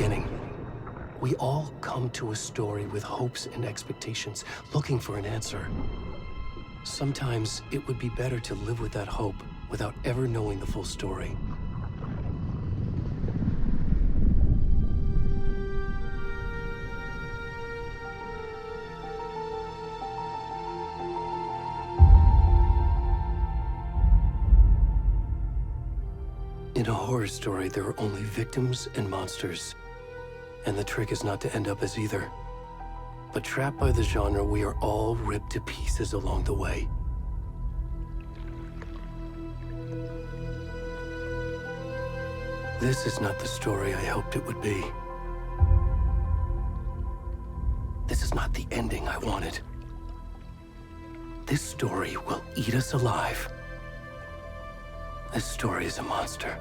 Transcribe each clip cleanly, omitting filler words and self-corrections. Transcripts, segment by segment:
beginning. We all come to a story with hopes and expectations, looking for an answer. Sometimes it would be better to live with that hope without ever knowing the full story. In a horror story, there are only victims and monsters. And the trick is not to end up as either. But trapped by the genre, we are all ripped to pieces along the way. This is not the story I hoped it would be. This is not the ending I wanted. This story will eat us alive. This story is a monster.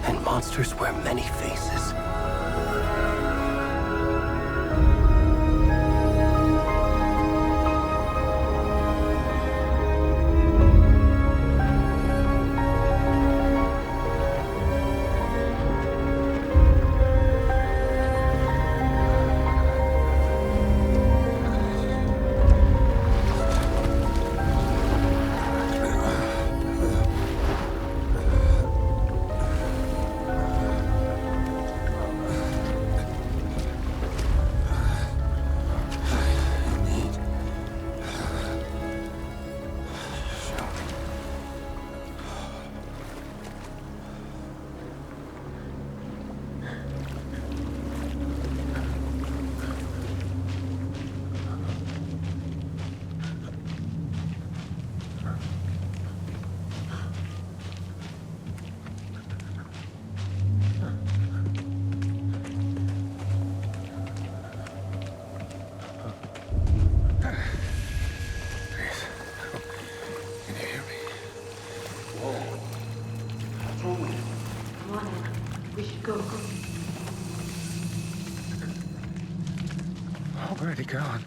And monsters wear many faces. Already gone.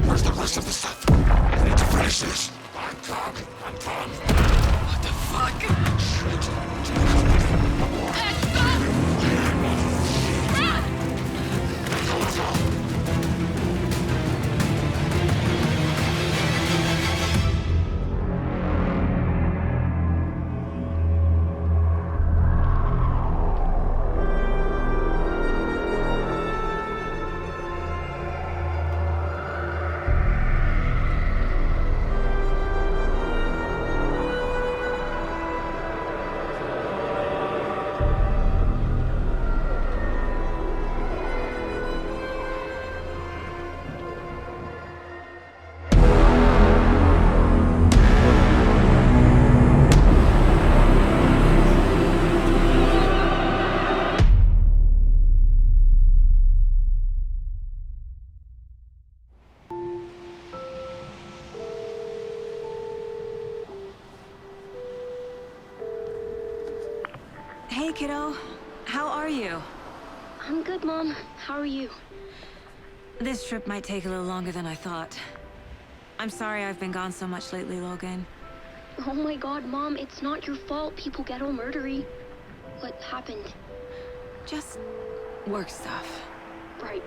Where's the rest of the stuff? places. What the fuck? Hey, kiddo. How are you? I'm good, Mom. How are you? This trip might take a little longer than I thought. I'm sorry I've been gone so much lately, Logan. Oh my god, Mom, it's not your fault people get all murdery. What happened? Just work stuff. Right.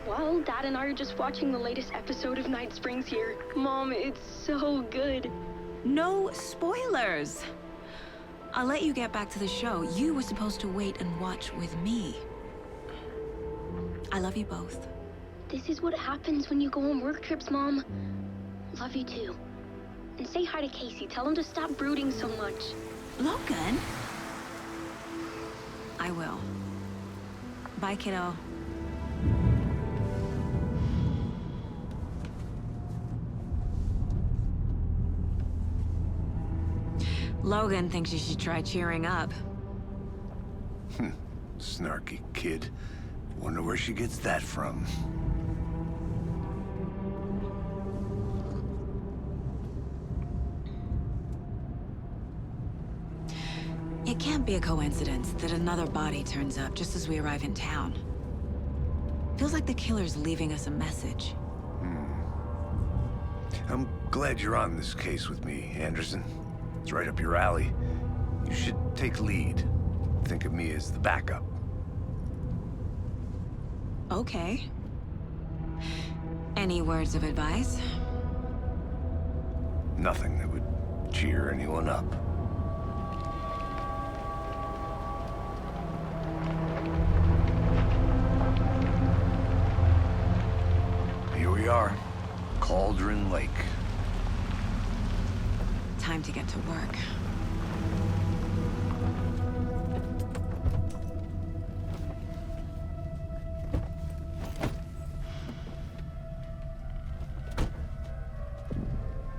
Well, Dad and I are just watching the latest episode of Night Springs here. Mom, it's so good. No spoilers! I'll let you get back to the show. You were supposed to wait and watch with me. I love you both. This is what happens when you go on work trips, Mom. Love you too. And say hi to Casey. Tell him to stop brooding so much. Logan? I will. Bye, kiddo. Logan thinks you should try cheering up. Snarky kid. Wonder where she gets that from. It can't be a coincidence that another body turns up just as we arrive in town. Feels like the killer's leaving us a message. I'm glad you're on this case with me, Anderson. It's right up your alley. You should take lead. Think of me as the backup. Okay. Any words of advice? Nothing that would cheer anyone up. Here we are. Cauldron Lake. Time to get to work.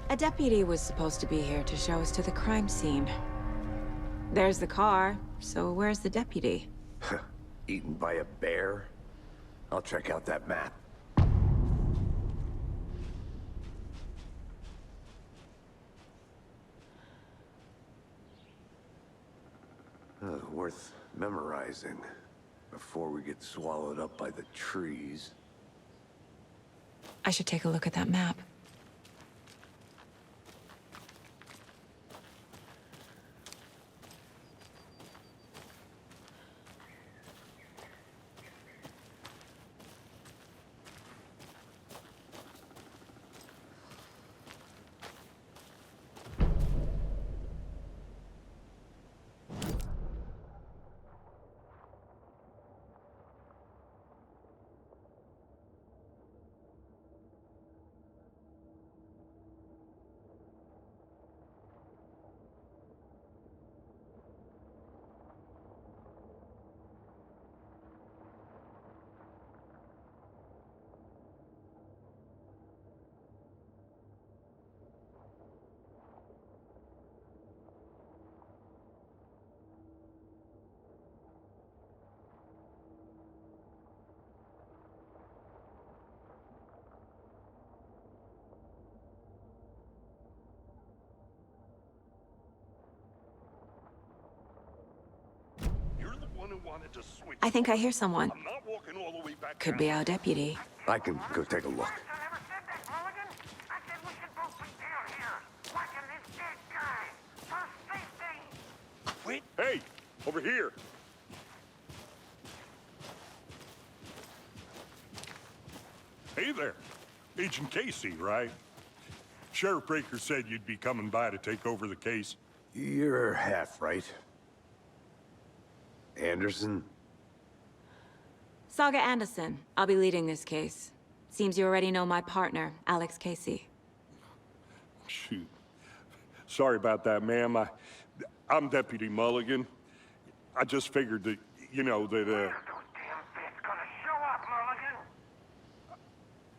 A deputy was supposed to be here to show us to the crime scene. There's the car, so where's the deputy? Eaten by a bear? I'll check out that map. Worth memorizing before we get swallowed up by the trees. I should take a look at that map. I think I hear someone. Could be our deputy. I can go take a look. quit? Hey, over here. Hey there. Agent Casey, right? Sheriff Breaker said you'd be coming by to take over the case. You're half right. Anderson? Saga Anderson. I'll be leading this case. Seems you already know my partner, Alex Casey. Shoot. Sorry about that, ma'am. I'm Deputy Mulligan. I just figured that, you know, that, Those damn feds gonna show up, Mulligan.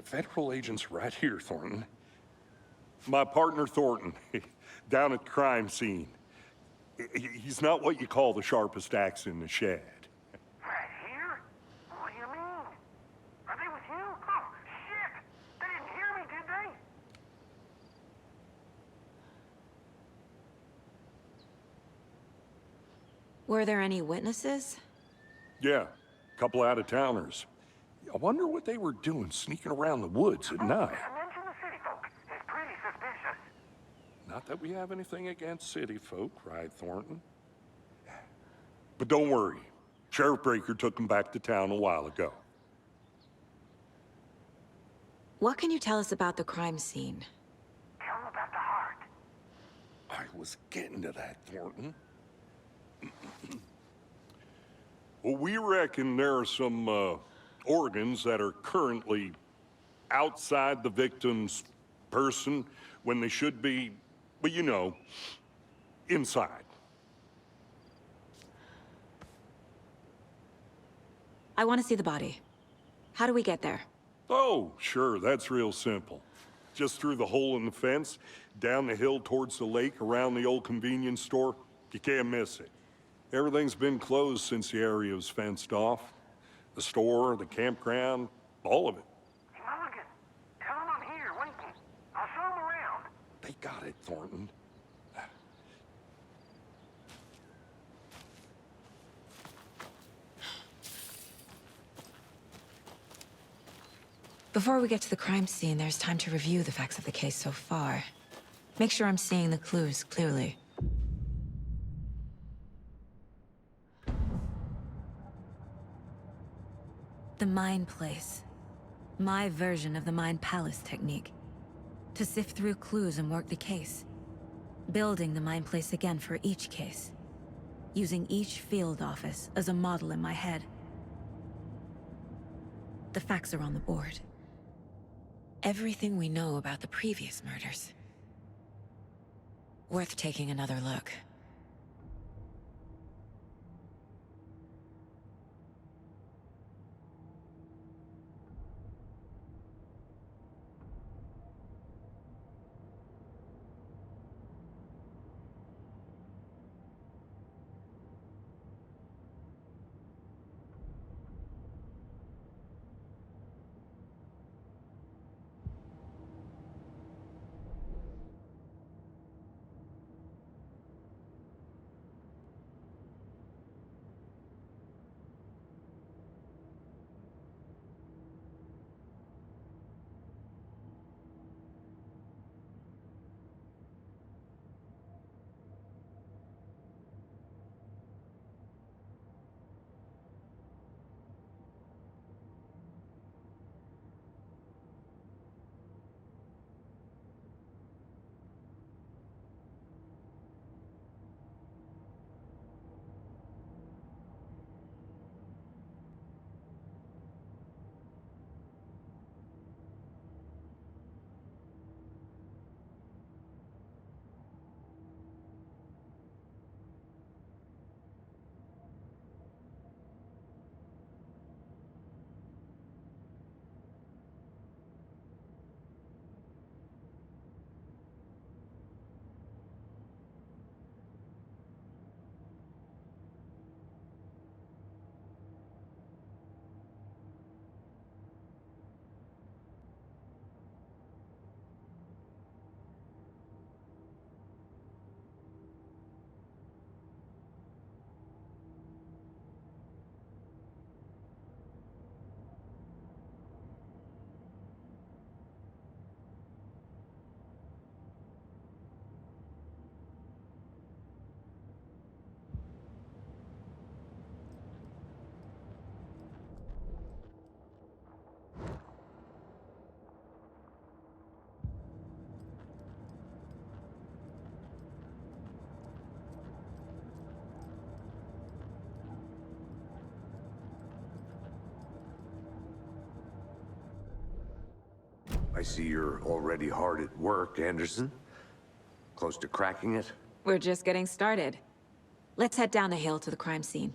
federal agent's right here, Thornton. My partner, Thornton, down at the crime scene. He's not what you call the sharpest axe in the shed. Right here? What do you mean? Are they with you? Oh, shit! They didn't hear me, did they? Were there any witnesses? Yeah, a couple out-of-towners. I wonder what they were doing sneaking around the woods at night. Mention the city folk. It's pretty suspicious. Not that we have anything against city folk, right, Thornton? But don't worry. Sheriff Breaker took them back to town a while ago. What can you tell us about the crime scene? Tell them about the heart. I was getting to that, Thornton. Well, we reckon there are some, organs that are currently outside the victim's person when they should be, well, you know, inside. I want to see the body. How do we get there? Oh, sure, that's real simple. Just through the hole in the fence, down the hill towards the lake, around the old convenience store. You can't miss it. Everything's been closed since the area was fenced off. The store, the campground, all of it. Hey, Mulligan, tell them I'm here, waiting. I'll show them around. They got it, Thornton. Before we get to the crime scene, there's time to review the facts of the case so far. Make sure I'm seeing the clues clearly. The Mind Place. My version of the Mind Palace technique. To sift through clues and work the case. Building the Mind Place again for each case. Using each field office as a model in my head. The facts are on the board. Everything we know about the previous murders. Worth taking another look. I see you're already hard at work, Anderson. Close to cracking it? We're just getting started. Let's head down the hill to the crime scene.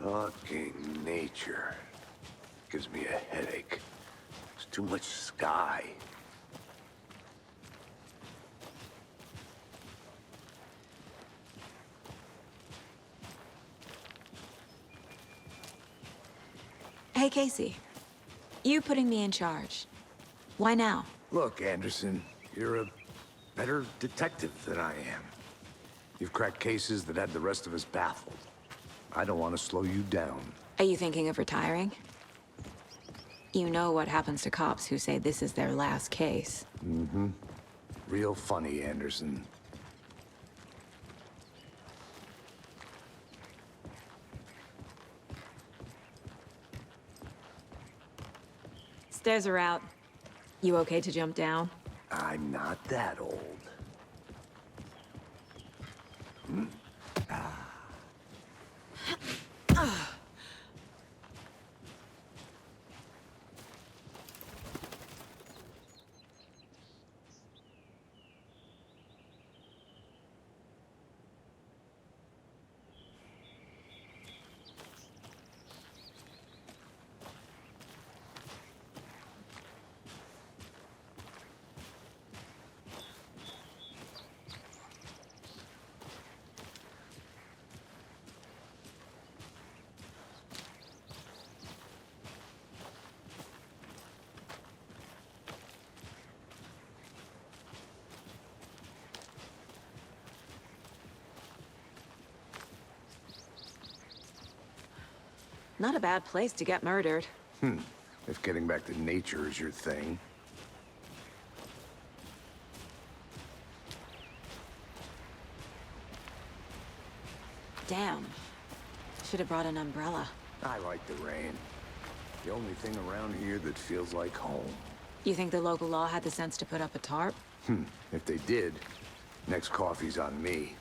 Fucking nature. Gives me a headache. It's too much sky. Hey, Casey. You putting me in charge. Why now? Look, Anderson, you're a better detective than I am. You've cracked cases that had the rest of us baffled. I don't want to slow you down. Are you thinking of retiring? You know what happens to cops who say this is their last case. Mm-hmm. Real funny, Anderson. Stairs are out. You okay to jump down? I'm not that old. Not a bad place to get murdered. If getting back to nature is your thing. Damn. Should have brought an umbrella. I like the rain. The only thing around here that feels like home. You think the local law had the sense to put up a tarp? If they did, next coffee's on me.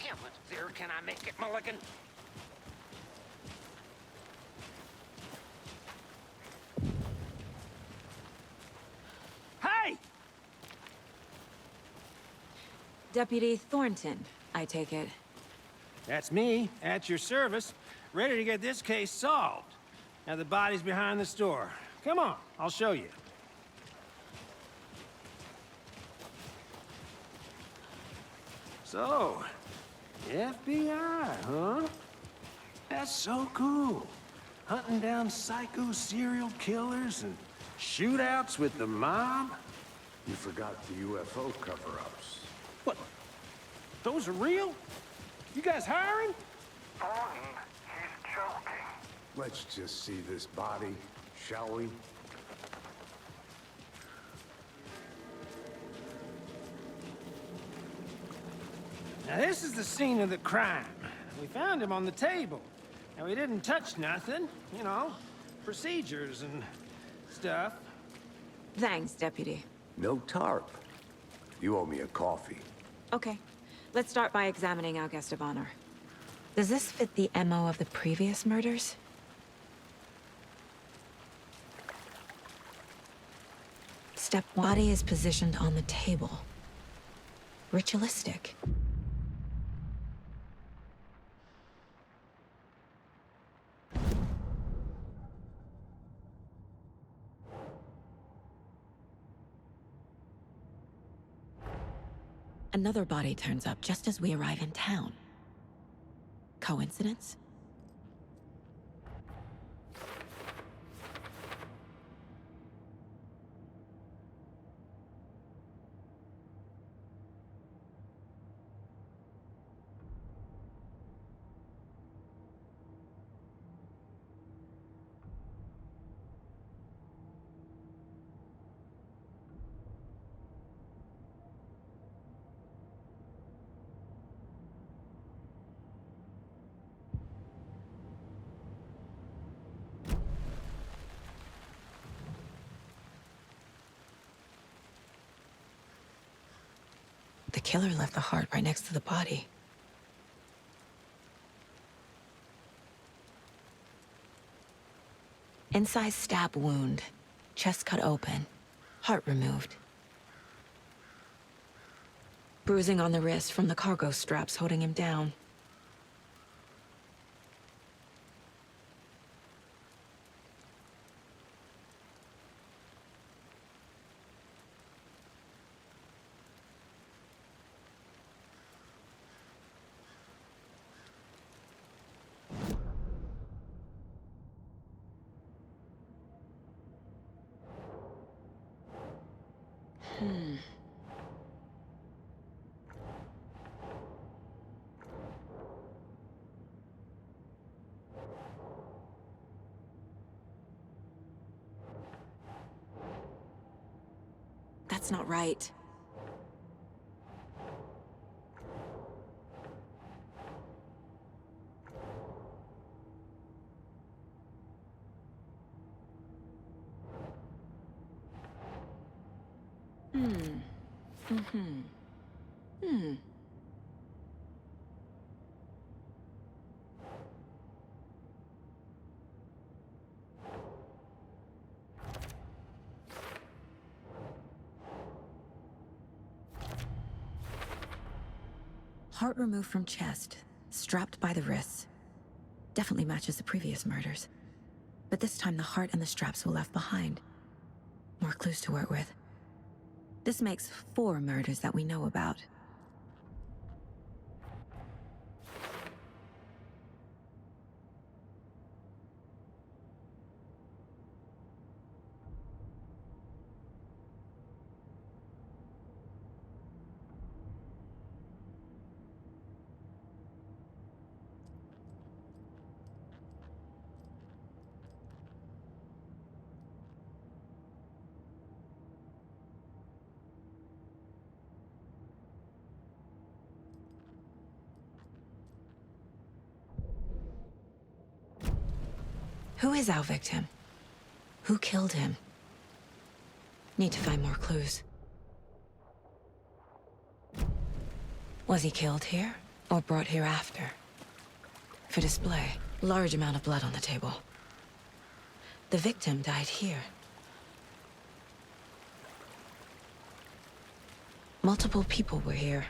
How much clearer can I make it, Mulligan? Hey! Deputy Thornton, I take it. That's me, at your service, ready to get this case solved. Now the body's behind the store. Come on, I'll show you. So, FBI, huh? That's so cool. Hunting down psycho serial killers and shootouts with the mob. You forgot the UFO cover-ups. What? Those are real? You guys hiring? Thornton, he's joking. Let's just see this body, shall we? Now this is the scene of the crime. We found him on the table. And we didn't touch nothing, you know, procedures and stuff. Thanks, Deputy. No tarp. You owe me a coffee. Okay. Let's start by examining our guest of honor. Does this fit the MO of the previous murders? Step body is positioned on the table. Ritualistic. Another body turns up just as we arrive in town. Coincidence? The killer left the heart right next to the body. Incised stab wound. Chest cut open. Heart removed. Bruising on the wrist from the cargo straps holding him down. That's not right. Heart removed from chest, strapped by the wrists. Definitely matches the previous murders. But this time the heart and the straps were left behind. More clues to work with. This makes 4 murders that we know about. Who is our victim? Who killed him? Need to find more clues. Was he killed here, or brought here after? For display, large amount of blood on the table. The victim died here. Multiple people were here.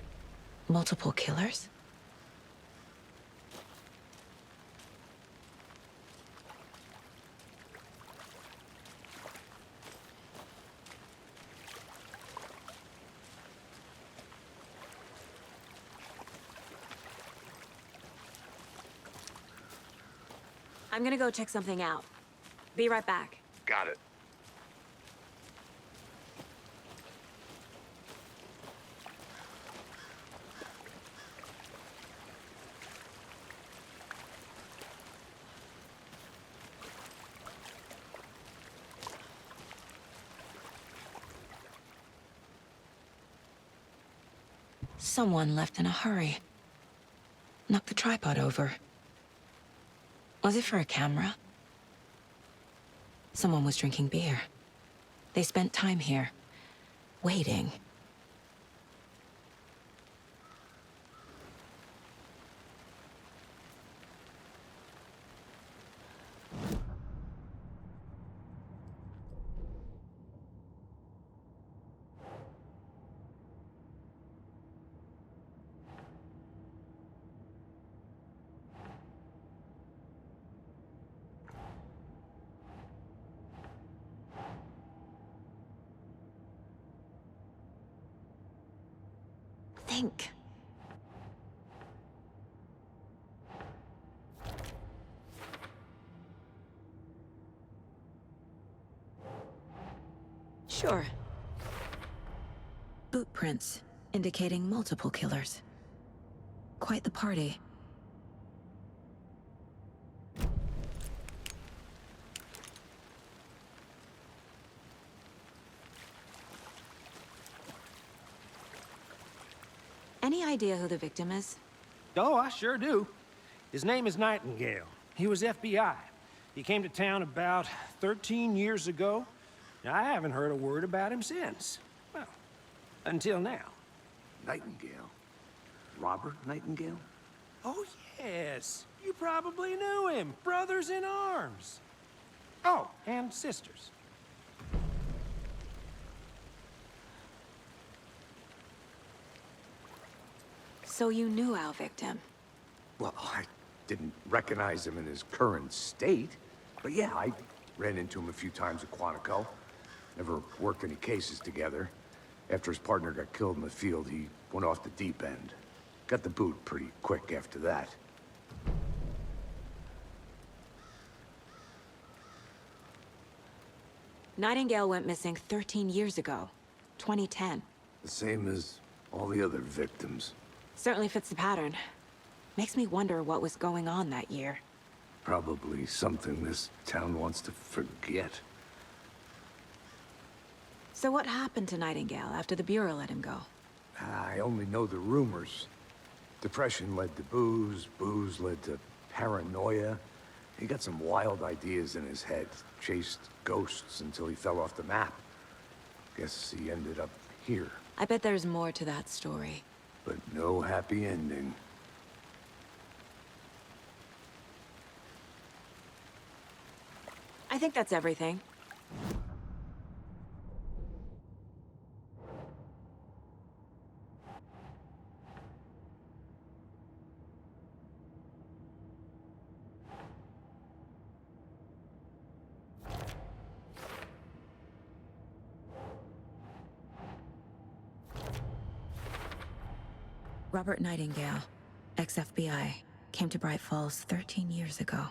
Multiple killers? I'm gonna go check something out. Be right back. Got it. Someone left in a hurry. Knocked the tripod over. Was it for a camera? Someone was drinking beer. They spent time here, waiting. Think. Sure. Boot prints, indicating multiple killers. Quite the party. Any idea who the victim is? Oh, I sure do. His name is Nightingale. He was FBI. He came to town about 13 years ago. I haven't heard a word about him since. Well, until now. Nightingale. Robert Nightingale? Oh, yes. You probably knew him. Brothers in arms. Oh, and sisters. So you knew our victim? Well, I didn't recognize him in his current state. But yeah, I ran into him a few times at Quantico. Never worked any cases together. After his partner got killed in the field, he went off the deep end. Got the boot pretty quick after that. Nightingale went missing 13 years ago, 2010. The same as all the other victims. Certainly fits the pattern. Makes me wonder what was going on that year. Probably something this town wants to forget. So what happened to Nightingale after the Bureau let him go? I only know the rumors. Depression led to booze, booze led to paranoia. He got some wild ideas in his head, chased ghosts until he fell off the map. Guess he ended up here, I bet there's more to that story. but no happy ending. I think that's everything. Robert Nightingale, ex-FBI, came to Bright Falls 13 years ago.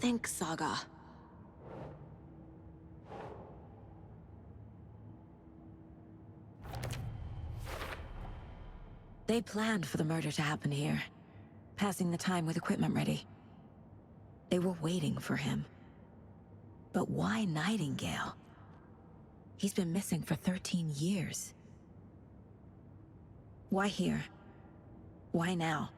Think Saga. They planned for the murder to happen here, passing the time with equipment ready. They were waiting for him. But why Nightingale? He's been missing for 13 years. Why here? Why now?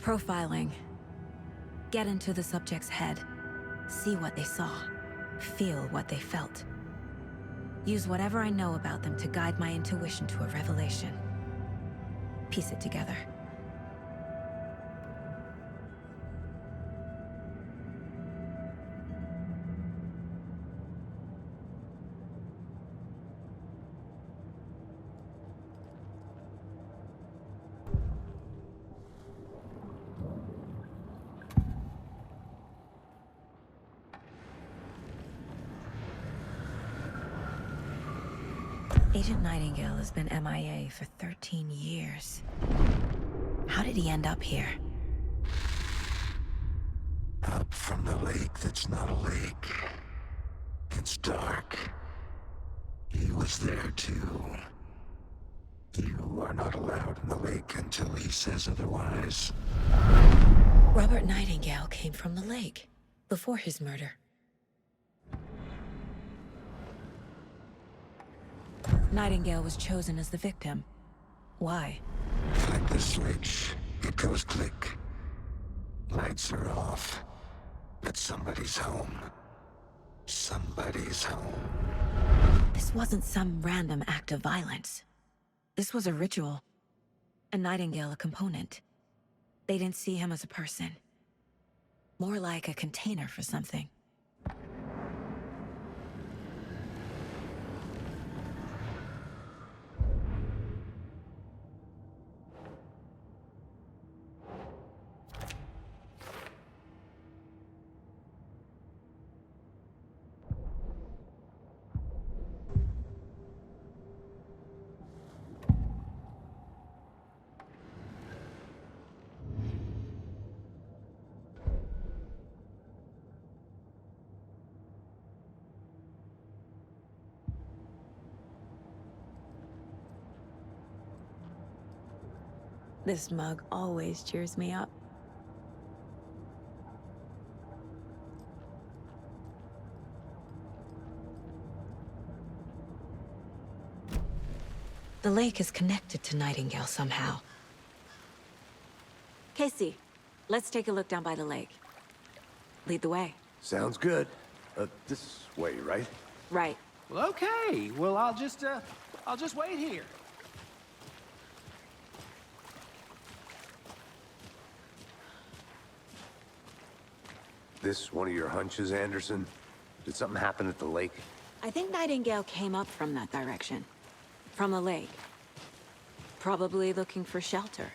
Profiling. Get into the subject's head. See what they saw. Feel what they felt. Use whatever I know about them to guide my intuition to a revelation. Piece it together. Agent Nightingale has been MIA for 13 years. How did he end up here? Up from the lake that's not a lake. It's dark. He was there too. You are not allowed in the lake until he says otherwise. Robert Nightingale came from the lake, before his murder. Nightingale was chosen as the victim. Why? Flick the switch. It goes click. Lights are off. But somebody's home. Somebody's home. This wasn't some random act of violence. This was a ritual. And Nightingale a component. They didn't see him as a person. More like a container for something. This mug always cheers me up. The lake is connected to Nightingale somehow. Casey, let's take a look down by the lake. Lead the way. Sounds good. This way, right? Right. Well, okay. Well, I'll just wait here. This one of your hunches, Anderson? Did something happen at the lake? I think Nightingale came up from that direction. From the lake. Probably looking for shelter.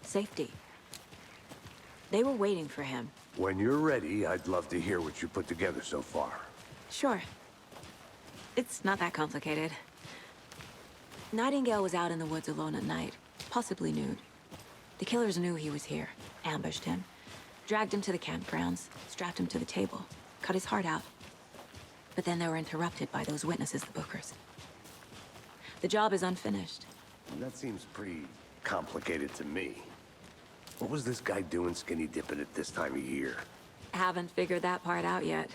Safety. They were waiting for him. When you're ready, I'd love to hear what you put together so far. Sure. It's not that complicated. Nightingale was out in the woods alone at night, possibly nude. The killers knew he was here, ambushed him, dragged him to the campgrounds, strapped him to the table, cut his heart out. But then they were interrupted by those witnesses, the Bookers. The job is unfinished. That seems pretty complicated to me. What was this guy doing skinny dipping at this time of year? Haven't figured that part out yet.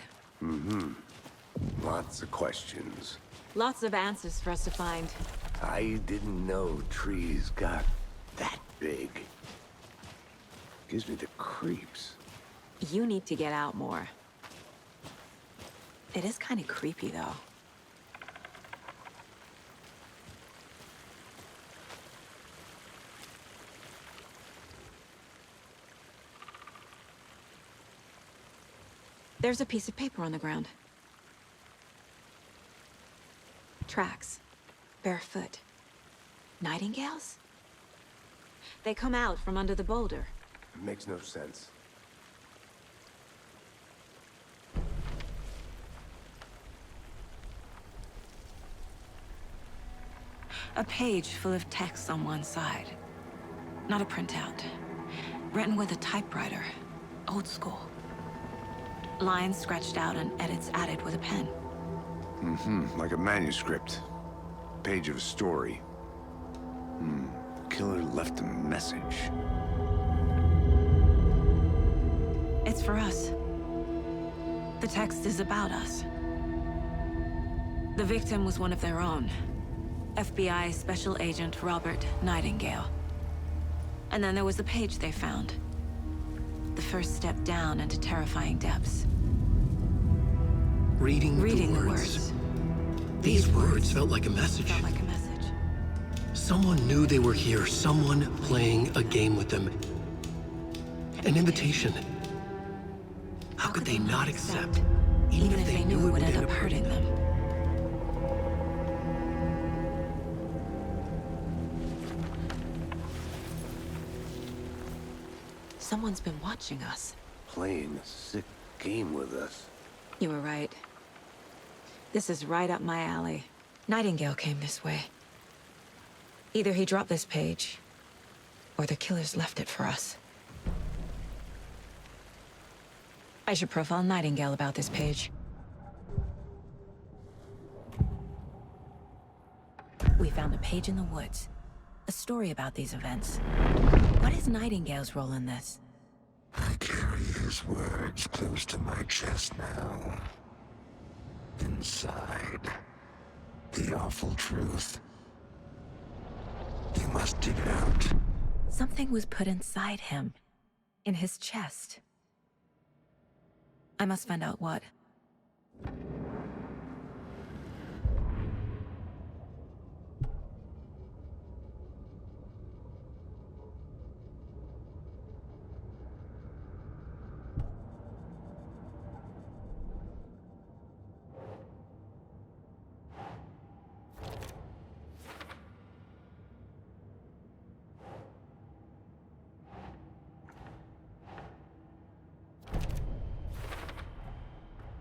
Lots of questions. Lots of answers for us to find. I didn't know trees got that big. Gives me the creeps. You need to get out more. It is kind of creepy, though. There's a piece of paper on the ground. Tracks. Barefoot. Nightingales? They come out from under the boulder. Makes no sense. A page full of text on one side. Not a printout. Written with a typewriter. Old school. Lines scratched out and edits added with a pen. Like a manuscript. Page of a story. Killer left a message. It's for us. The text is about us. The victim was one of their own. FBI Special Agent Robert Nightingale. And then there was the page they found. The first step down into terrifying depths. Reading the words. These words felt like a message. Felt like a message. Someone knew they were here, someone playing a game with them. An invitation. How could they not accept, even if they knew it would end up hurting them? Someone's been watching us. Playing a sick game with us. You were right. This is right up my alley. Nightingale came this way. Either he dropped this page, or the killers left it for us. I should profile Nightingale about this page. We found a page in the woods. A story about these events. What is Nightingale's role in this? I carry his words close to my chest now. Inside, the awful truth. You must dig it out. Something was put inside him. In his chest. I must find out what.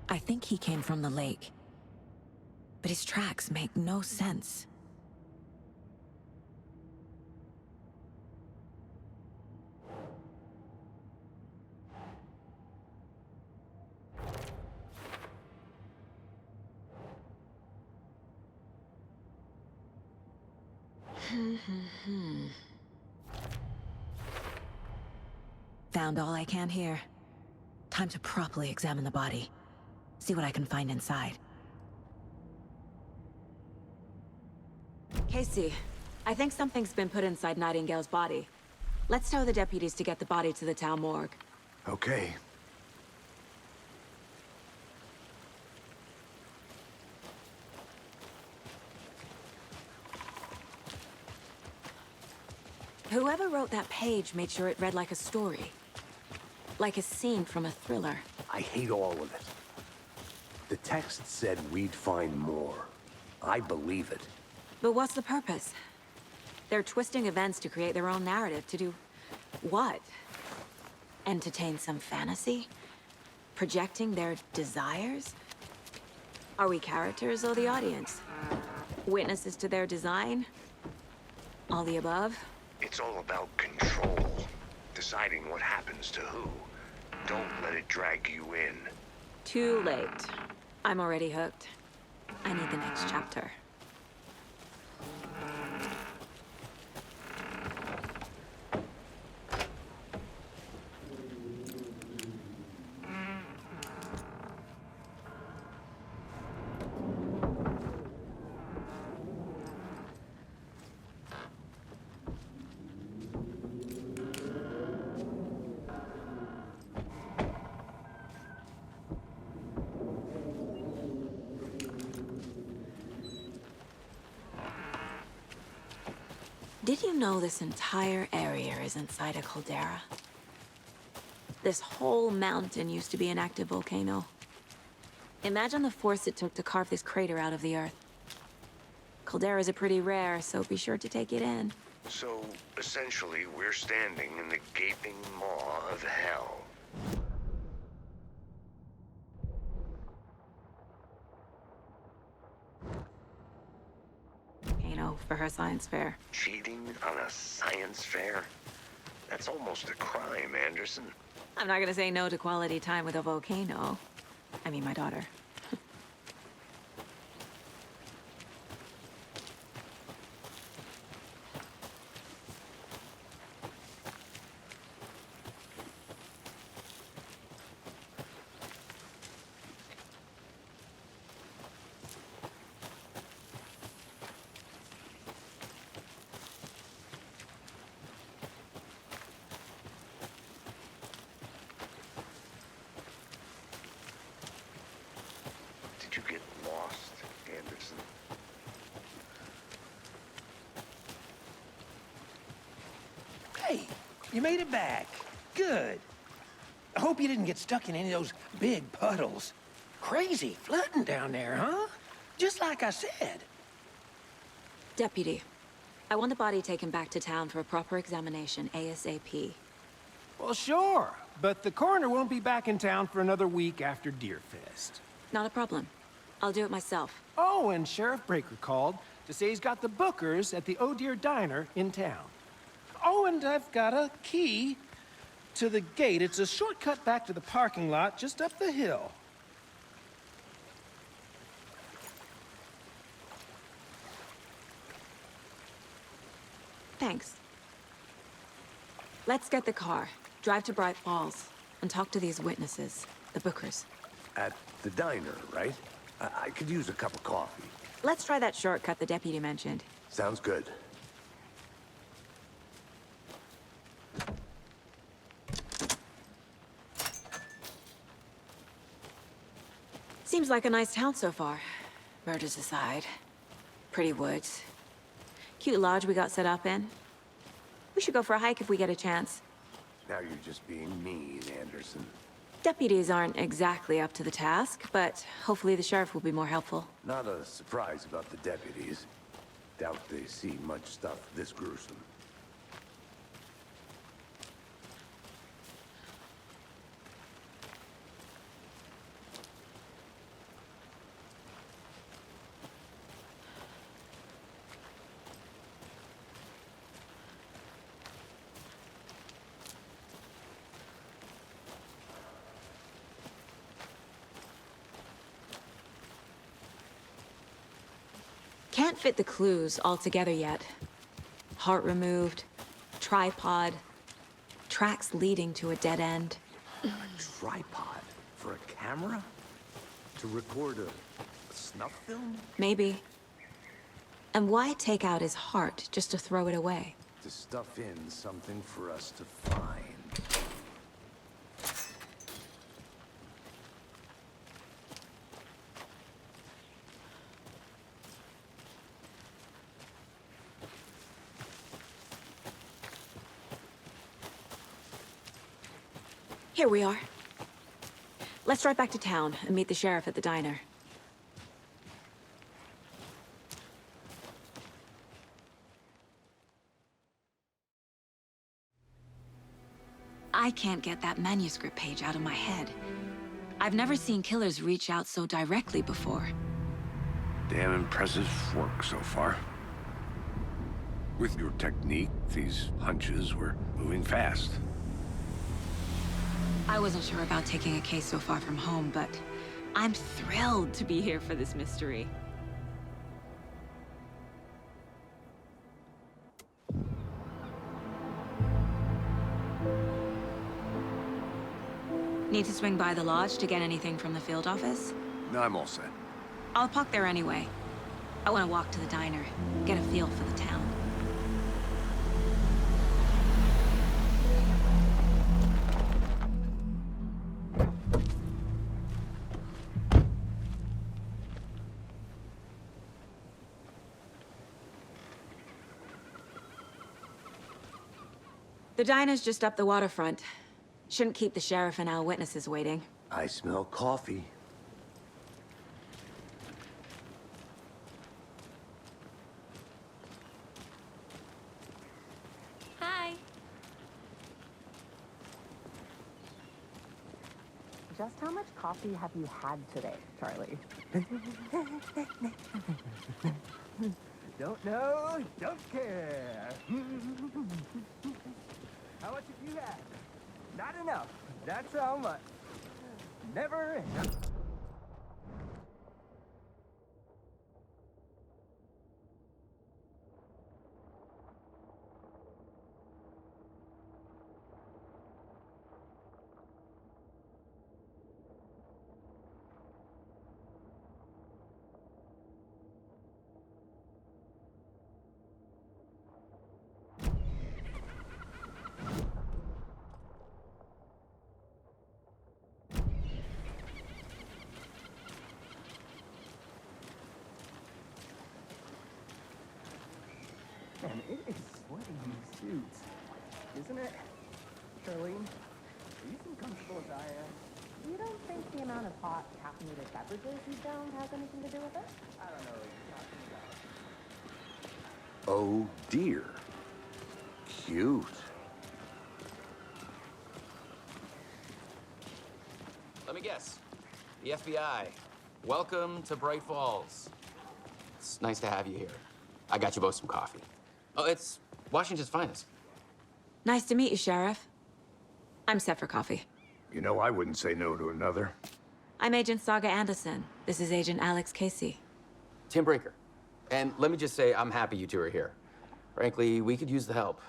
I think he came from the lake. But his tracks make no sense. Found all I can here. Time to properly examine the body. See what I can find inside. Casey, I think something's been put inside Nightingale's body. Let's tell the deputies to get the body to the town morgue. Okay. Whoever wrote that page made sure it read like a story. Like a scene from a thriller. I hate all of it. The text said we'd find more. I believe it. But what's the purpose? They're twisting events to create their own narrative. To do what? Entertain some fantasy? Projecting their desires? Are we characters or the audience? Witnesses to their design? All the above? It's all about control. Deciding what happens to who. Don't let it drag you in. Too late. I'm already hooked. I need the next chapter. Did you know this entire area is inside a caldera? This whole mountain used to be an active volcano. Imagine the force it took to carve this crater out of the earth. Calderas are pretty rare, so be sure to take it in. So, essentially, we're standing in the gaping maw of hell. Volcano for her science fair. Cheating on a science fair? That's almost a crime, Anderson. I'm not gonna say no to quality time with a volcano. I mean, my daughter. Did you get lost, Anderson? Hey, you made it back. Good. I hope you didn't get stuck in any of those big puddles. Crazy flooding down there, huh? Just like I said. Deputy, I want the body taken back to town for a proper examination, ASAP. Well, sure. But the coroner won't be back in town for another week after Deerfest. Not a problem. I'll do it myself. Oh, and Sheriff Breaker called to say he's got the Bookers at the Oh Deer Diner in town. Oh, and I've got a key to the gate. It's a shortcut back to the parking lot just up the hill. Thanks. Let's get the car, drive to Bright Falls, and talk to these witnesses, the Bookers. At the diner, right? I could use a cup of coffee. Let's try that shortcut the deputy mentioned. Sounds good. Seems like a nice town so far. Murders aside. Pretty woods. Cute lodge we got set up in. We should go for a hike if we get a chance. Now you're just being mean, Anderson. Deputies aren't exactly up to the task, but hopefully the sheriff will be more helpful. Not a surprise about the deputies. Doubt they see much stuff this gruesome. Can't fit the clues all together yet. Heart removed, tripod, tracks leading to a dead end. A tripod for a camera? To record a snuff film? Maybe. And why take out his heart just to throw it away? To stuff in something for us to find. Here we are. Let's drive back to town and meet the sheriff at the diner. I can't get that manuscript page out of my head. I've never seen killers reach out so directly before. Damn impressive work so far. With your technique, these hunches were moving fast. I wasn't sure about taking a case so far from home, but I'm thrilled to be here for this mystery. Need to swing by the lodge to get anything from the field office? No, I'm all set. I'll park there anyway. I want to walk to the diner, get a feel for the town. The diner's just up the waterfront. Shouldn't keep the sheriff and our witnesses waiting. I smell coffee. Hi. Just how much coffee have you had today, Charlie? Don't know, don't care. How much have you had? Not enough. That's how much. Never enough. Man, it is sweaty in these suits, isn't it? Charlene, are you as comfortable as I am? You don't think the amount of hot caffeinated beverages you downed has anything to do with it? I don't know what you're talking about. Oh dear. Cute. Let me guess. The FBI. Welcome to Bright Falls. It's nice to have you here. I got you both some coffee. Oh, it's Washington's finest. Nice to meet you, Sheriff. I'm set for coffee. You know, I wouldn't say no to another. I'm Agent Saga Anderson. This is Agent Alex Casey. Tim Brinker. And let me just say, I'm happy you two are here. Frankly, we could use the help.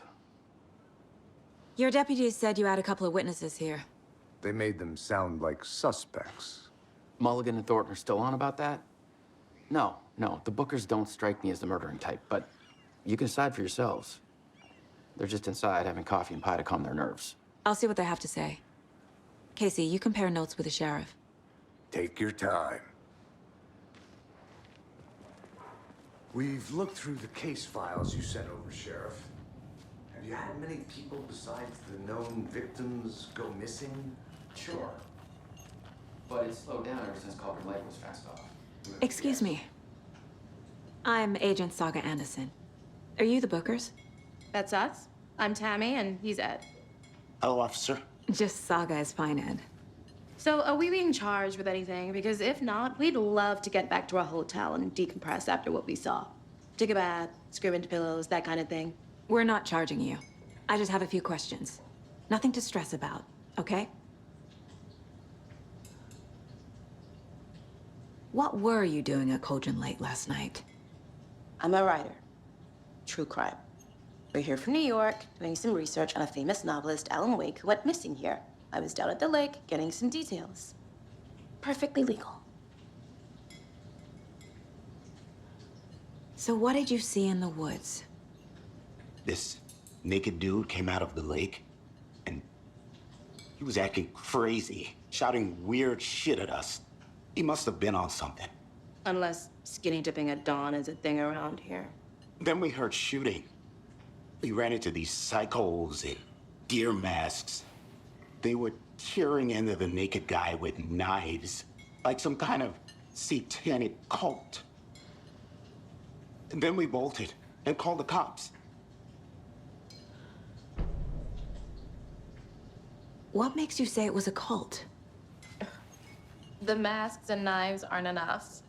Your deputies said you had a couple of witnesses here. They made them sound like suspects. Mulligan and Thornton are still on about that? No, the Bookers don't strike me as the murdering type, but you can decide for yourselves. They're just inside having coffee and pie to calm their nerves. I'll see what they have to say. Casey, you compare notes with the sheriff. Take your time. We've looked through the case files you sent over, Sheriff. Have you had many people besides the known victims go missing? Sure. But it's slowed down ever since Culver Lake was fenced off. Excuse me. I'm Agent Saga Anderson. Are you the Bookers? That's us. I'm Tammy, and he's Ed. Hello, officer. Just Saga is fine, Ed. So, are we being charged with anything? Because if not, we'd love to get back to our hotel and decompress after what we saw. Take a bath, scream into pillows, that kind of thing. We're not charging you. I just have a few questions. Nothing to stress about, okay? What were you doing at Cauldron Lake last night? I'm a writer. True crime. We're here from New York, doing some research on a famous novelist, Alan Wake, who went missing here. I was down at the lake, getting some details. Perfectly legal. So what did you see in the woods? This naked dude came out of the lake, and he was acting crazy, shouting weird shit at us. He must have been on something. Unless skinny dipping at dawn is a thing around here. Then we heard shooting. We ran into these psychos in deer masks. They were tearing into the naked guy with knives, like some kind of satanic cult. And then we bolted and called the cops. What makes you say it was a cult? The masks and knives aren't enough.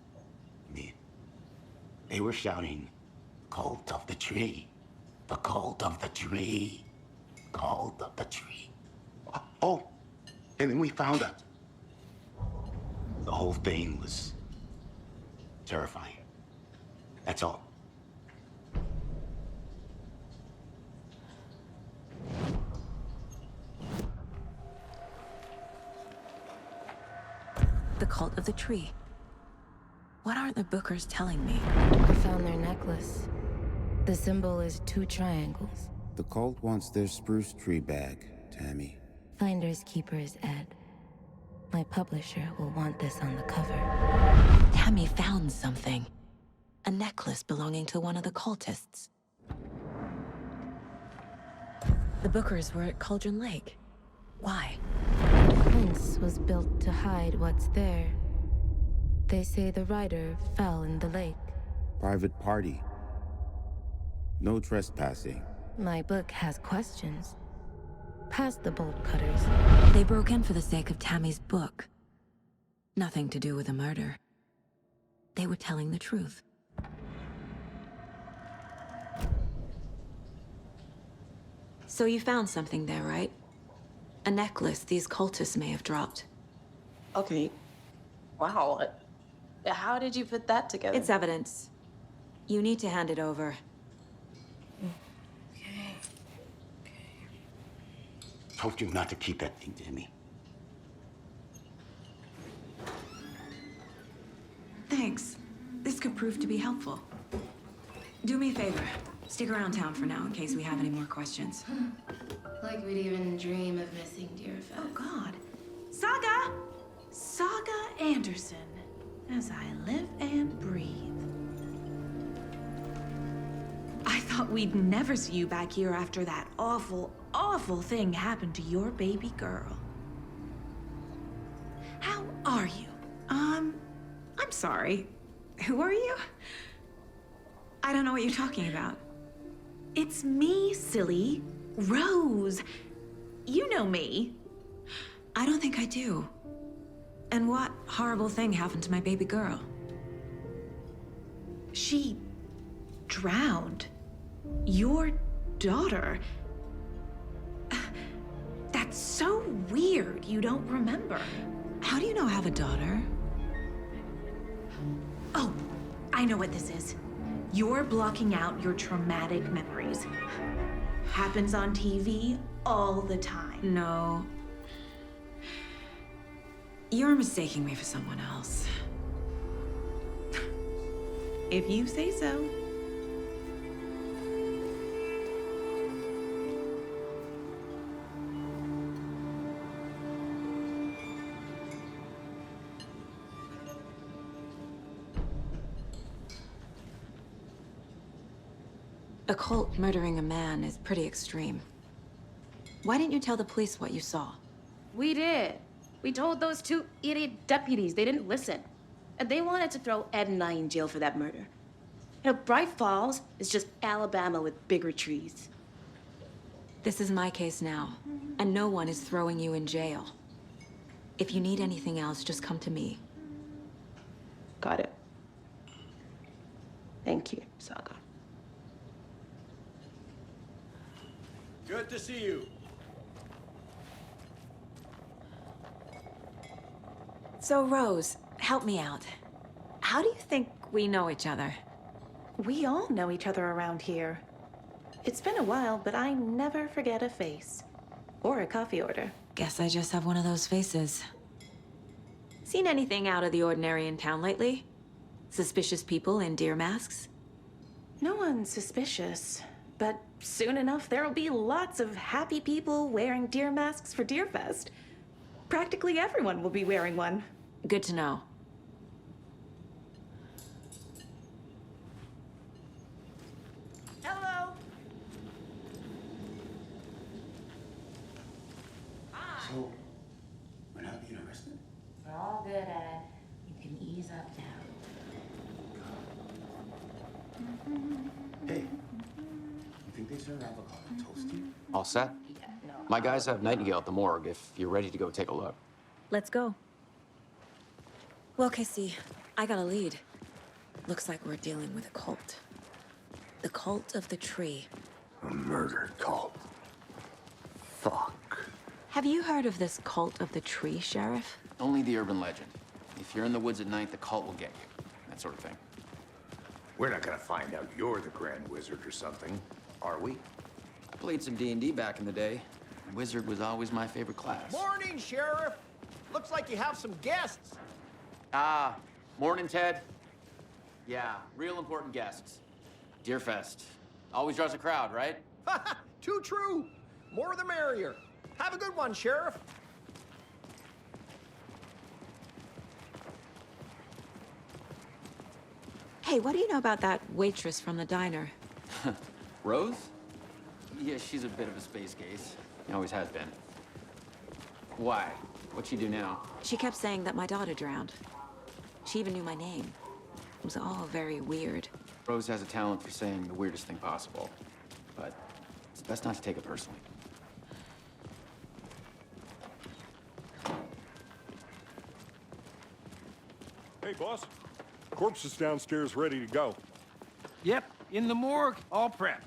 They were shouting, "Cult of the tree, the cult of the tree, cult of the tree." Oh, and then we found out. The whole thing was terrifying. That's all. The cult of the tree. What aren't the Bookers telling me? I found their necklace. The symbol is 2 triangles. The cult wants their spruce tree back, Tammy. Finders keepers, Ed. My publisher will want this on the cover. Tammy found something. A necklace belonging to one of the cultists. The Bookers were at Cauldron Lake. Why? The fence was built to hide what's there. They say the rider fell in the lake. Private party. No trespassing. My book has questions. Past the bolt cutters. They broke in for the sake of Tammy's book. Nothing to do with a murder. They were telling the truth. So you found something there, right? A necklace these cultists may have dropped. Okay. Wow. How did you put that together? It's evidence. You need to hand it over. Told you not to keep that thing, Tammy. Thanks. This could prove to be helpful. Do me a favor. Stick around town for now in case we have any more questions. Like we'd even dream of missing Deerfest. Oh, God. Saga! Saga Anderson. As I live and breathe. I thought we'd never see you back here after that awful, awful thing happened to your baby girl. How are you? I'm sorry. Who are you? I don't know what you're talking about. It's me, silly. Rose. You know me. I don't think I do. And what horrible thing happened to my baby girl? She drowned. Your daughter. That's so weird you don't remember. How do you know I have a daughter? Oh, I know what this is. You're blocking out your traumatic memories. Happens on TV all the time. No. You're mistaking me for someone else. If you say so. A cult murdering a man is pretty extreme. Why didn't you tell the police what you saw? We did. We told those 2 idiot deputies. They didn't listen. And they wanted to throw Ed and I in jail for that murder. You know, Bright Falls is just Alabama with bigger trees. This is my case now, and no one is throwing you in jail. If you need anything else, just come to me. Got it. Thank you, Saga. Good to see you. So, Rose, help me out. How do you think we know each other? We all know each other around here. It's been a while, but I never forget a face. Or a coffee order. Guess I just have one of those faces. Seen anything out of the ordinary in town lately? Suspicious people in deer masks? No one's suspicious. But soon enough, there'll be lots of happy people wearing deer masks for Deerfest. Practically everyone will be wearing one. Good to know. Hello. So, we're not being arrested? We're all good, Ed. You can ease up now. Hey, you think they serve avocado toast here? All set? My guys have Nightingale at the morgue if you're ready to go take a look. Let's go. Well, Casey, I got a lead. Looks like we're dealing with a cult. The cult of the tree. A murder cult. Fuck. Have you heard of this cult of the tree, Sheriff? Only the urban legend. If you're in the woods at night, the cult will get you. That sort of thing. We're not gonna find out you're the Grand Wizard or something, are we? I played some D&D back in the day. Wizard was always my favorite class. Morning, Sheriff. Looks like you have some guests. Ah, morning, Ted. Yeah, real important guests. Deerfest. Always draws a crowd, right? Too true. More the merrier. Have a good one, Sheriff. Hey, what do you know about that waitress from the diner? Rose? Yeah, she's a bit of a space case. Always has been. Why? What'd she do now? She kept saying that my daughter drowned. She even knew my name. It was all very weird. Rose has a talent for saying the weirdest thing possible. But it's best not to take it personally. Hey, boss. Corpse is downstairs ready to go. Yep, in the morgue, all prepped.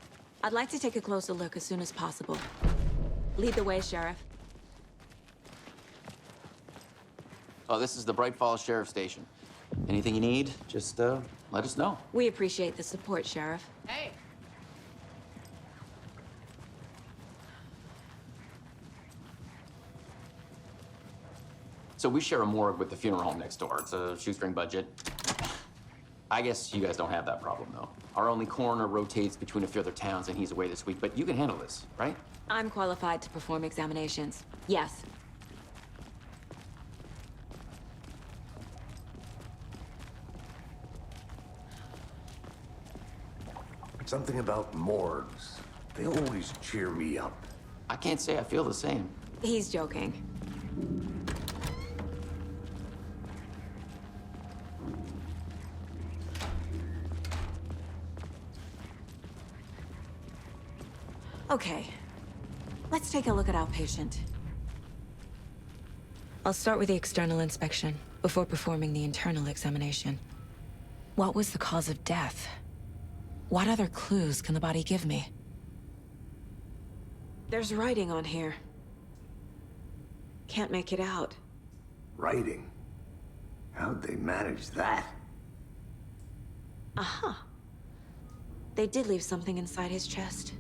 I'd like to take a closer look as soon as possible. Lead the way, Sheriff. Oh, this is the Bright Falls Sheriff Station. Anything you need, just let us know. We appreciate the support, Sheriff. Hey. So we share a morgue with the funeral home next door. It's a shoestring budget. I guess you guys don't have that problem, though. Our only coroner rotates between a few other towns, and he's away this week. But you can handle this, right? I'm qualified to perform examinations. Yes. Something about morgues. They always cheer me up. I can't say I feel the same. He's joking. Okay, let's take a look at our patient. I'll start with the external inspection before performing the internal examination. What was the cause of death? What other clues can the body give me? There's writing on here. Can't make it out. Writing? How'd they manage that? Aha. They did leave something inside his chest.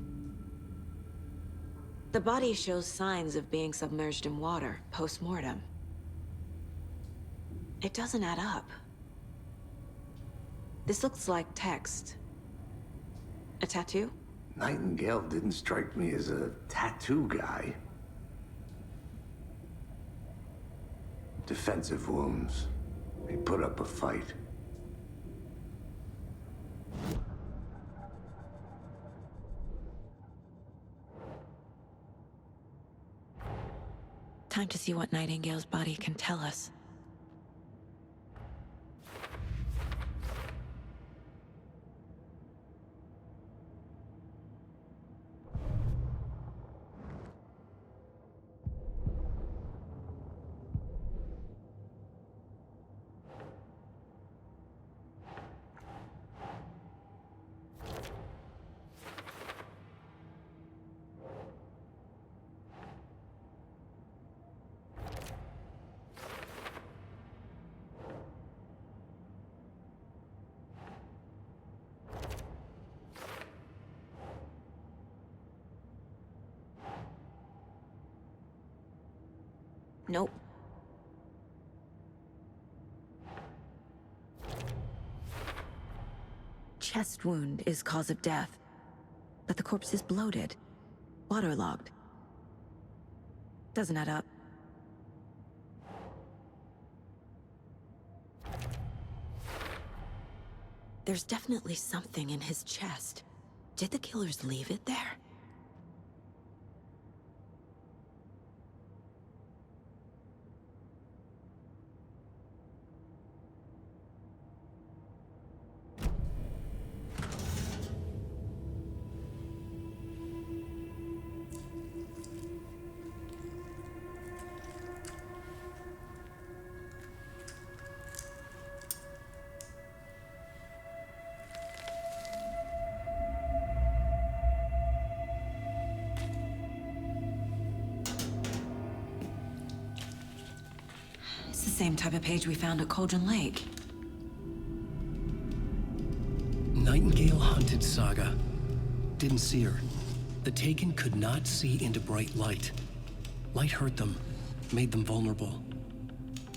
The body shows signs of being submerged in water post-mortem. It doesn't add up. This looks like text. A tattoo? Nightingale didn't strike me as a tattoo guy. Defensive wounds. He put up a fight. Time to see what Nightingale's body can tell us. Nope. Chest wound is cause of death, but the corpse is bloated, waterlogged. Doesn't add up. There's definitely something in his chest. Did the killers leave it there? It's the same type of page we found at Cauldron Lake. Nightingale hunted Saga. Didn't see her. The Taken could not see into bright light. Light hurt them, made them vulnerable.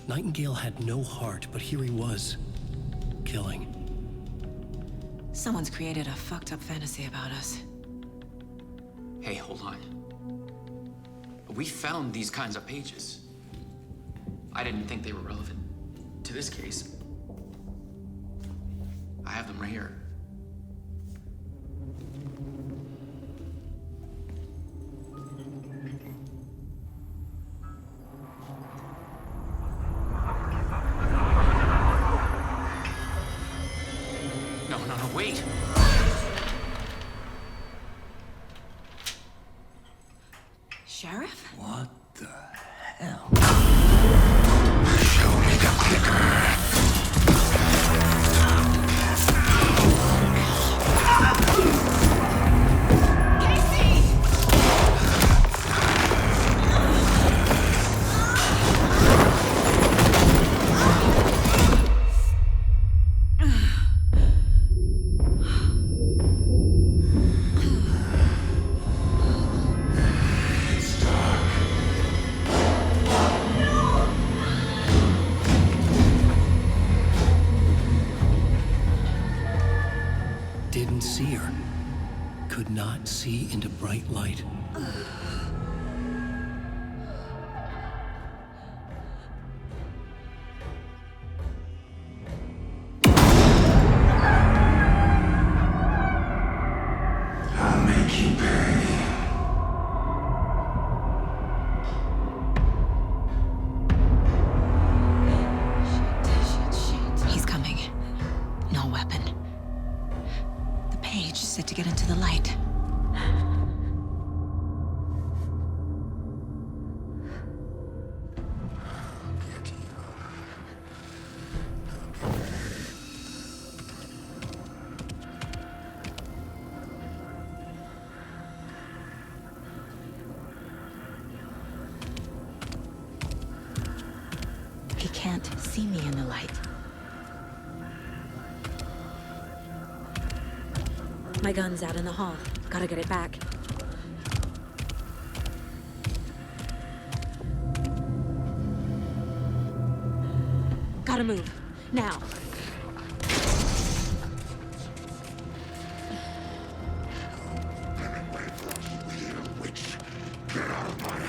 Nightingale had no heart, but here he was, killing. Someone's created a fucked up fantasy about us. Hey, hold on. We found these kinds of pages. I didn't think they were relevant to this case. I have them right here. No, wait! Sheriff? What the hell? Didn't see her. Could not see into bright light. I'll make you pay. He's coming. No weapon. The page said to get into the light. He can't see me in the light. My gun's out in the hall. Gotta get it back. Gotta move. Now. Get out of my